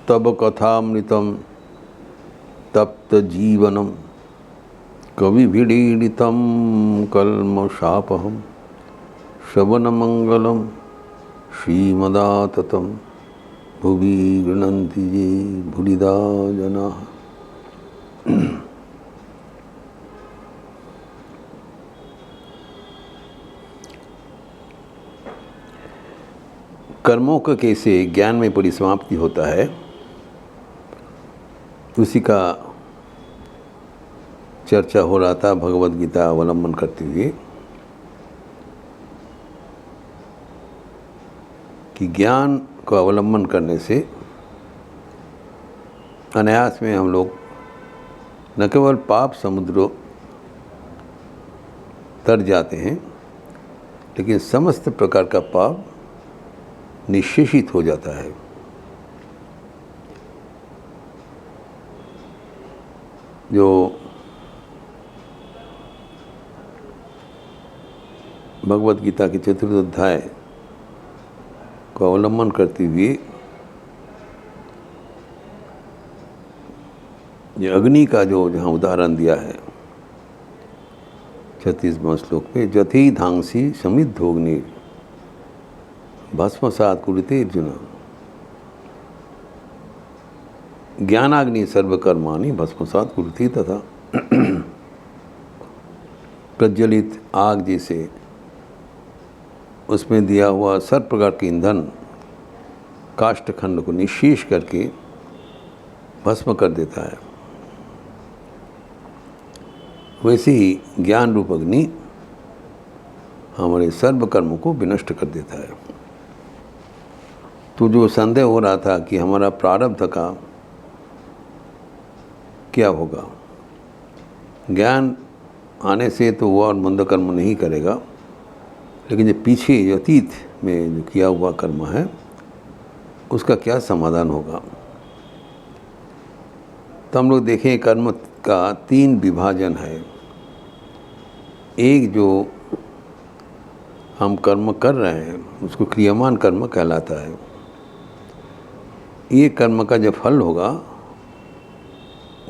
तब कथामृतं तप्त जीवनम कविभिडीडितं कल्मषापहं श्रवणमंगलम श्रीमदाततं भुवि गृह्णन्ति ये भूरिदा जनाः। कर्मों का कैसे ज्ञान में परिसमाप्ति होता है, उसी का चर्चा हो रहा था भगवद गीता अवलंबन करते हुए कि ज्ञान को अवलंबन करने से अनायास में हम लोग न केवल पाप समुद्र तर जाते हैं, लेकिन समस्त प्रकार का पाप निशेषित हो जाता है। जो भगवद गीता के चतुर्थ अध्याय को अवलंबन करते हुए ये अग्नि का जो जहाँ उदाहरण दिया है 36वें श्लोक पे, जथी धांसी समिद्धोग्नि भस्मसात कुरुते अर्जुन ज्ञानाग्नि सर्वकर्माणि भस्मसात कुरुते, तथा प्रज्वलित आग जैसे उसमें दिया हुआ सर्व प्रकार के ईंधन काष्ठखंड को निःशेष करके भस्म कर देता है, वैसे ही ज्ञान रूप अग्नि हमारे सर्व कर्मों को विनष्ट कर देता है। तो जो संदेह हो रहा था कि हमारा प्रारब्ध का क्या होगा, ज्ञान आने से तो वो और मंद कर्म नहीं करेगा, लेकिन जो पीछे जो अतीत में जो किया हुआ कर्म है उसका क्या समाधान होगा। तो हम लोग देखें कर्म का 3 विभाजन है। एक जो हम कर्म कर रहे हैं उसको क्रियमान कर्म कहलाता है। ये कर्म का जो फल होगा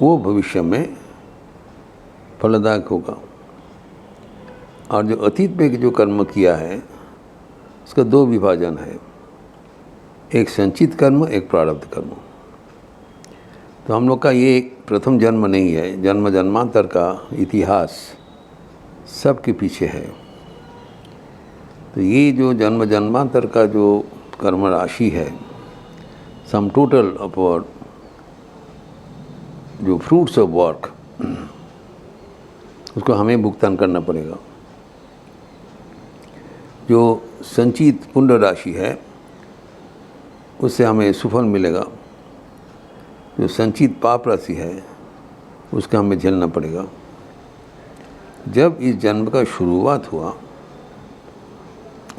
वो भविष्य में फलदायक होगा, और जो अतीत में जो कर्म किया है उसका 2 विभाजन है, एक संचित कर्म, एक प्रारब्ध कर्म। तो हम लोग का ये प्रथम जन्म नहीं है, जन्म जन्मांतर का इतिहास सबके पीछे है। तो ये जो जन्म जन्मांतर का जो कर्म राशि है, सम टोटल अपवर्ड जो फ्रूट्स ऑफ वर्क, उसको हमें भुगतान करना पड़ेगा। जो संचित पुण्य राशि है उससे हमें सुफल मिलेगा, जो संचित पाप राशि है उसका हमें झेलना पड़ेगा। जब इस जन्म का शुरुआत हुआ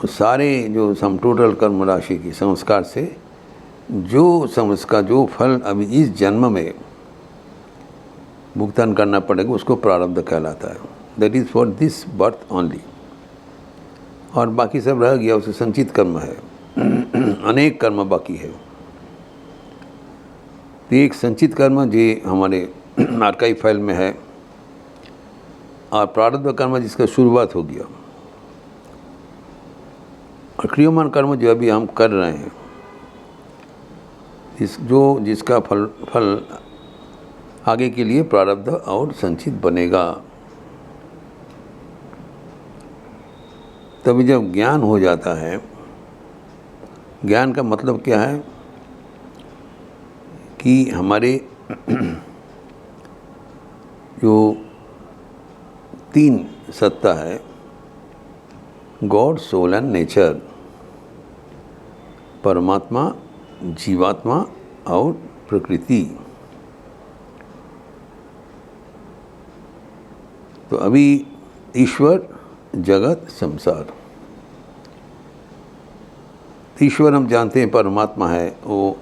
तो सारे जो सम टोटल कर्म राशि की संस्कार से जो संस्कार जो फल अभी इस जन्म में भुगतान करना पड़ेगा उसको प्रारब्ध कहलाता है। That is for this birth only, और बाकी सब रह गया उसे संचित कर्म है। अनेक कर्म बाकी है। तो एक संचित कर्म जो हमारे आर्काइव फाइल में है, और प्रारब्ध कर्म जिसका शुरुआत हो गया, और क्रियमान कर्म जो अभी हम कर रहे हैं, जिसका फल आगे के लिए प्रारब्ध और संचित बनेगा। तभी जब ज्ञान हो जाता है, ज्ञान का मतलब क्या है कि हमारे जो 3 सत्ता है, गॉड, सोल एंड नेचर, परमात्मा, जीवात्मा और प्रकृति। तो अभी ईश्वर, जगत, संसार। ईश्वर हम जानते हैं परमात्मा है, वो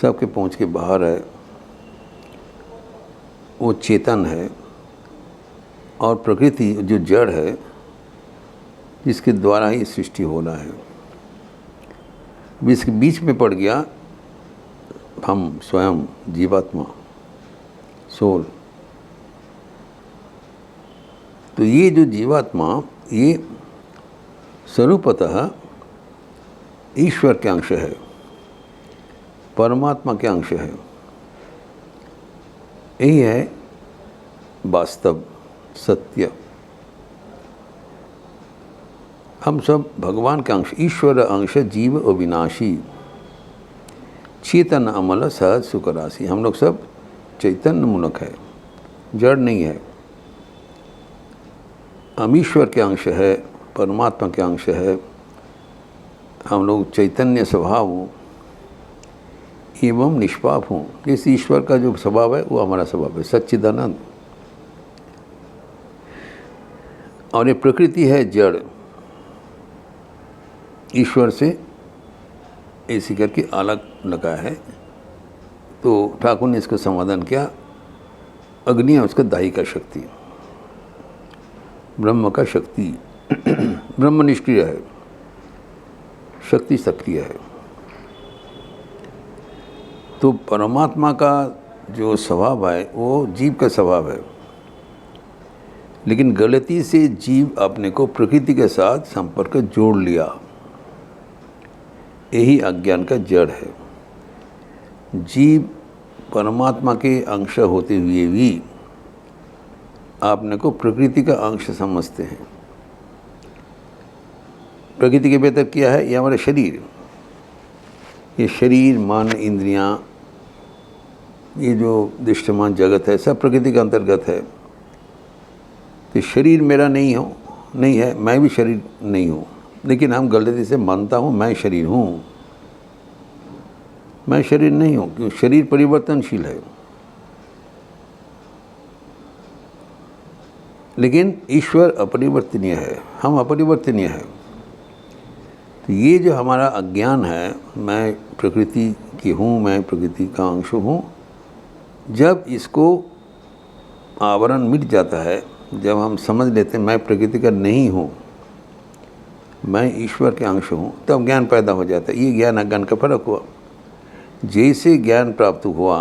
सबके पहुँच के बाहर है, वो चेतन है, और प्रकृति जो जड़ है जिसके द्वारा ही सृष्टि हो रहा है। इसके बीच में पड़ गया हम स्वयं जीवात्मा, सोल। तो ये जो जीवात्मा, ये स्वरूपतः ईश्वर के अंश है, परमात्मा के अंश है। यही है वास्तव, सत्य। हम सब भगवान के अंश, ईश्वर अंश, जीव अविनाशी, चेतन अमल सहज सुख राशि। हम लोग सब चैतन्य मूलक है, जड़ नहीं है। हम ईश्वर के अंश है, परमात्मा के अंश है। हम लोग चैतन्य स्वभाव हूँ एवं निष्पाप हूँ। इस ईश्वर का जो स्वभाव है वो हमारा स्वभाव है, सच्चिदानंद। और ये प्रकृति है जड़, ईश्वर से ऐसी करके अलग लगा है। तो ठाकुर ने इसका समाधान किया, अग्नि है उसका दाही का शक्ति, ब्रह्म का शक्ति। ब्रह्म निष्क्रिय है, शक्ति सक्रिय है। तो परमात्मा का जो स्वभाव है वो जीव का स्वभाव है, लेकिन गलती से जीव अपने को प्रकृति के साथ संपर्क जोड़ लिया। यही अज्ञान का जड़ है। जीव परमात्मा के अंश होते हुए भी अपने को प्रकृति का अंश समझते हैं। प्रकृति के भीतर क्या है? ये हमारा शरीर, ये शरीर, मन, इंद्रियां, ये जो दृश्यमान जगत है सब प्रकृति के अंतर्गत है। तो शरीर मेरा नहीं है, मैं भी शरीर नहीं हूँ, लेकिन हम गलती से मानता हूँ मैं शरीर हूँ। मैं शरीर नहीं हूँ, क्योंकि शरीर परिवर्तनशील है। लेकिन ईश्वर अपरिवर्तनीय है, हम अपरिवर्तनीय है। तो ये जो हमारा अज्ञान है, मैं प्रकृति की हूँ, मैं प्रकृति का अंश हूँ, जब इसको आवरण मिट जाता है, जब हम समझ लेते हैं मैं प्रकृति का नहीं हूँ, मैं ईश्वर के अंश हूँ, तब ज्ञान पैदा हो जाता है। ये ज्ञान अज्ञान का फर्क हुआ। जैसे ज्ञान प्राप्त हुआ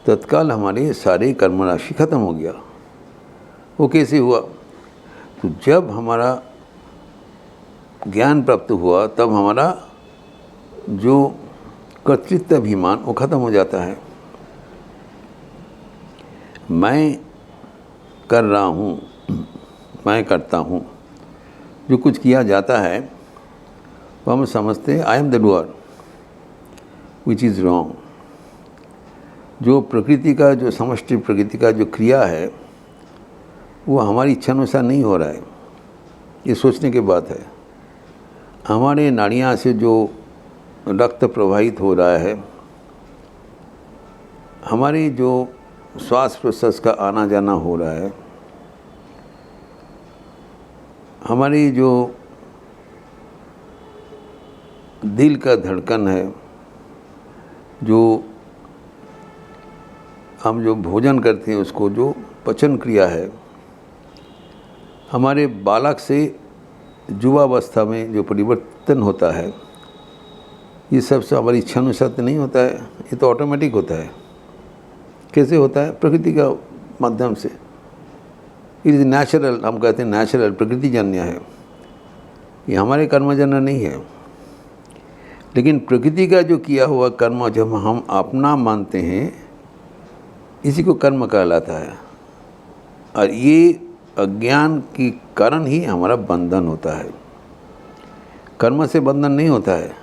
तत्काल हमारे सारे कर्म राशि खत्म हो गया। वो कैसे हुआ? तो जब हमारा ज्ञान प्राप्त हुआ तब हमारा जो कर्तृत्व अभिमान वो खत्म हो जाता है। मैं कर रहा हूँ, मैं करता हूँ, जो कुछ किया जाता है वो हम समझते हैं I am the doer, which is wrong. जो प्रकृति का, जो समष्टि प्रकृति का जो क्रिया है वो हमारी इच्छा अनुसार नहीं हो रहा है, ये सोचने की बात है। हमारे नाड़ियाँ से जो रक्त प्रवाहित हो रहा है, हमारे जो श्वास प्रश्वास का आना जाना हो रहा है, हमारी जो दिल का धड़कन है, जो हम जो भोजन करते हैं उसको जो पचन क्रिया है, हमारे बालक से युवावस्था में जो परिवर्तन होता है, ये सब से हमारी इच्छा अनुसार तो नहीं होता है, ये तो ऑटोमेटिक होता है। कैसे होता है? प्रकृति का माध्यम से। इट इज़ नेचुरल, हम कहते हैं नेचुरल, प्रकृति जन्य है, ये हमारे कर्मजन्य नहीं है। लेकिन प्रकृति का जो किया हुआ कर्म जब हम अपना मानते हैं, इसी को कर्म कहलाता है। और ये अज्ञान के कारण ही हमारा बंधन होता है। कर्म से बंधन नहीं होता है,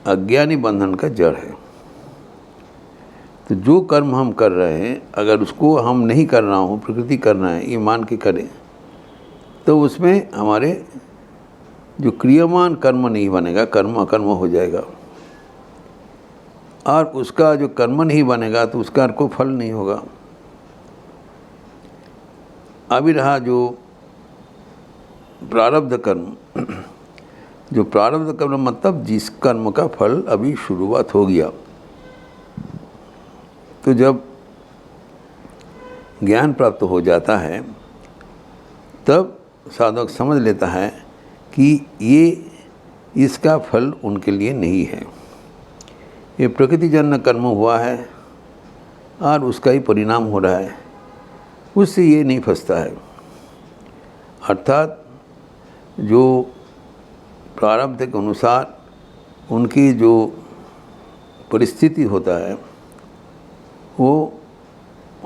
अज्ञानी बंधन का जड़ है। तो जो कर्म हम कर रहे हैं, अगर उसको हम नहीं कर रहा हूँ, प्रकृति कर रहा है, ये मान के करें, तो उसमें हमारे जो क्रियामान कर्म नहीं बनेगा, कर्म अकर्म हो जाएगा। और उसका जो कर्म नहीं बनेगा तो उसका कोई फल नहीं होगा। अभी रहा जो प्रारब्ध कर्म, जो प्रारब्ध कर्म मतलब जिस कर्म का फल अभी शुरुआत हो गया। तो जब ज्ञान प्राप्त हो जाता है तब साधक समझ लेता है कि ये इसका फल उनके लिए नहीं है, ये प्रकृतिजन्य कर्म हुआ है और उसका ही परिणाम हो रहा है, उससे ये नहीं फंसता है। अर्थात जो प्रारब्ध के अनुसार उनकी जो परिस्थिति होता है, वो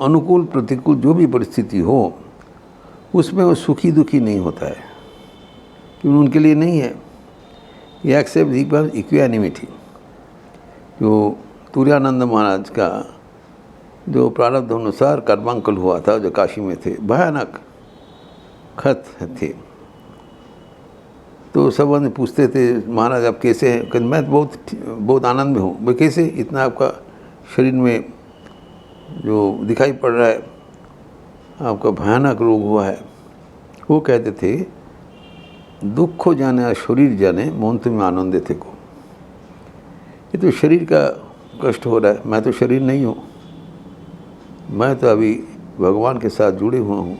अनुकूल प्रतिकूल जो भी परिस्थिति हो उसमें वो सुखी दुखी नहीं होता है, क्योंकि उनके लिए नहीं है। ये एक्सेप्ट इक्वानिमिटी। जो तुरानंद महाराज का जो प्रारब्ध अनुसार कर्मांकुल हुआ था, जो काशी में थे, भयानक खत थे, तो सब बंद पूछते थे महाराज आप कैसे हैं? कहते मैं तो बहुत आनंद में हूँ। भाई कैसे? इतना आपका शरीर में जो दिखाई पड़ रहा है, आपका भयानक रोग हुआ है। वो कहते थे दुख जाने और शरीर जाने मोहन तुम्हें आनंद थे को। ये तो शरीर का कष्ट हो रहा है, मैं तो शरीर नहीं हूँ, मैं तो अभी भगवान के साथ जुड़े हुआ हूँ।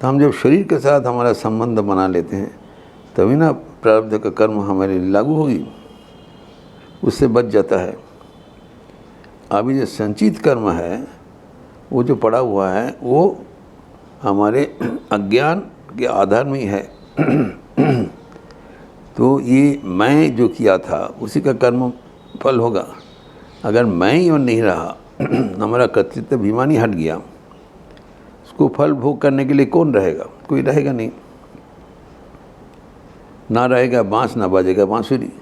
तो हम जब शरीर के साथ हमारा संबंध बना लेते हैं तभी ना प्रारब्ध का कर्म हमारे लिए लागू होगी, उससे बच जाता है। अभी जो संचित कर्म है वो जो पड़ा हुआ है वो हमारे अज्ञान के आधार में ही है। तो ये मैं जो किया था उसी का कर्म फल होगा। अगर मैं ही और नहीं रहा, हमारा कर्तृत्व अभिमानी हट गया, उसको फल भोग करने के लिए कौन रहेगा? कोई रहेगा नहीं। ना रहेगा बांस, ना बाजेगा बांसुरी।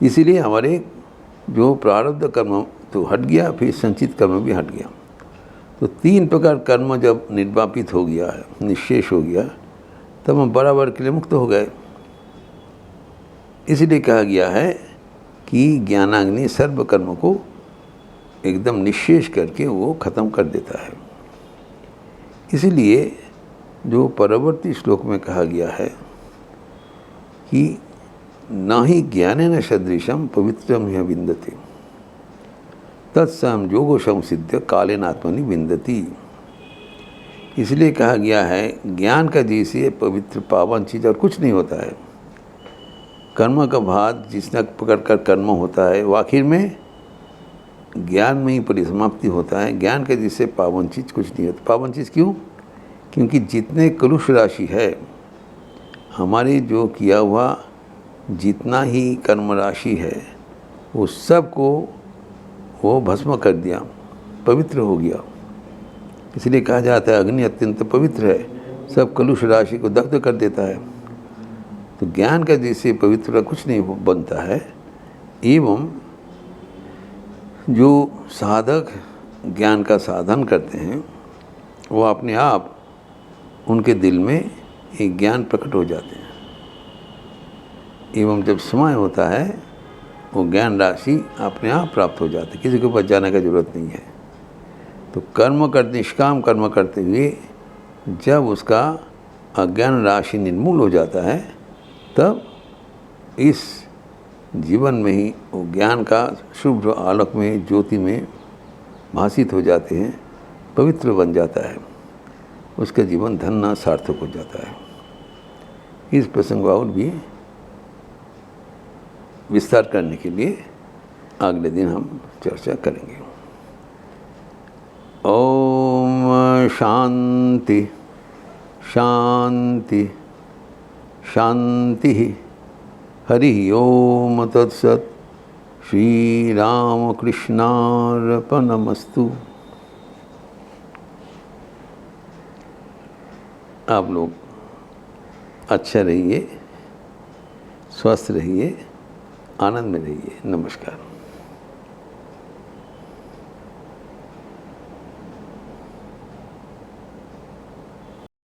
इसीलिए हमारे जो प्रारब्ध कर्म तो हट गया, फिर संचित कर्म भी हट गया। तो 3 प्रकार कर्म जब निर्वापित हो गया है, निशेष हो गया, तब हम बराबर के लिए मुक्त हो गए। इसलिए कहा गया है कि ज्ञानाग्नि सर्व कर्म को एकदम निशेष करके वो खत्म कर देता है। इसलिए जो परवर्ती श्लोक में कहा गया है कि न ही ज्ञानेन सदृशम पवित्रम ह्य विन्दते तत्सम योगो संसिद्ध कालेन आत्मनि विन्दति। इसलिए कहा गया है ज्ञान का जैसे पवित्र पावन चीज़ और कुछ नहीं होता है। कर्म का भाग जिस प्रकार का कर्म होता है वो आखिर में ज्ञान में ही परिसमाप्ति होता है। ज्ञान के जैसे पावन चीज़ कुछ नहीं होता। पावन चीज़ क्यों? क्योंकि जितने कलुष राशि है हमारी, जो किया हुआ जितना ही कर्म राशि है वो सब को वो भस्म कर दिया, पवित्र हो गया। इसलिए कहा जाता है अग्नि अत्यंत पवित्र है, सब कलुष राशि को दग्ध कर देता है। तो ज्ञान का जैसे पवित्र कुछ नहीं बनता है। एवं जो साधक ज्ञान का साधन करते हैं वो अपने आप उनके दिल में एक ज्ञान प्रकट हो जाते हैं। एवं जब समय होता है वो ज्ञान राशि अपने आप प्राप्त हो जाती है, किसी के पास जाने की जरूरत नहीं है। तो कर्म करते, निष्काम कर्म करते हुए जब उसका अज्ञान राशि निर्मूल हो जाता है तब इस जीवन में ही वो ज्ञान का शुभ आलोक में, ज्योति में भासित हो जाते हैं, पवित्र बन जाता है, उसका जीवन धन्य सार्थक हो जाता है। इस प्रसंग और भी विस्तार करने के लिए अगले दिन हम चर्चा करेंगे। ओम शांति शांति शांति। हरि ओम तत्सत। श्री राम कृष्णार्पणमस्तु। आप लोग अच्छा रहिए, स्वस्थ रहिए, आनंद में रहिए। नमस्कार।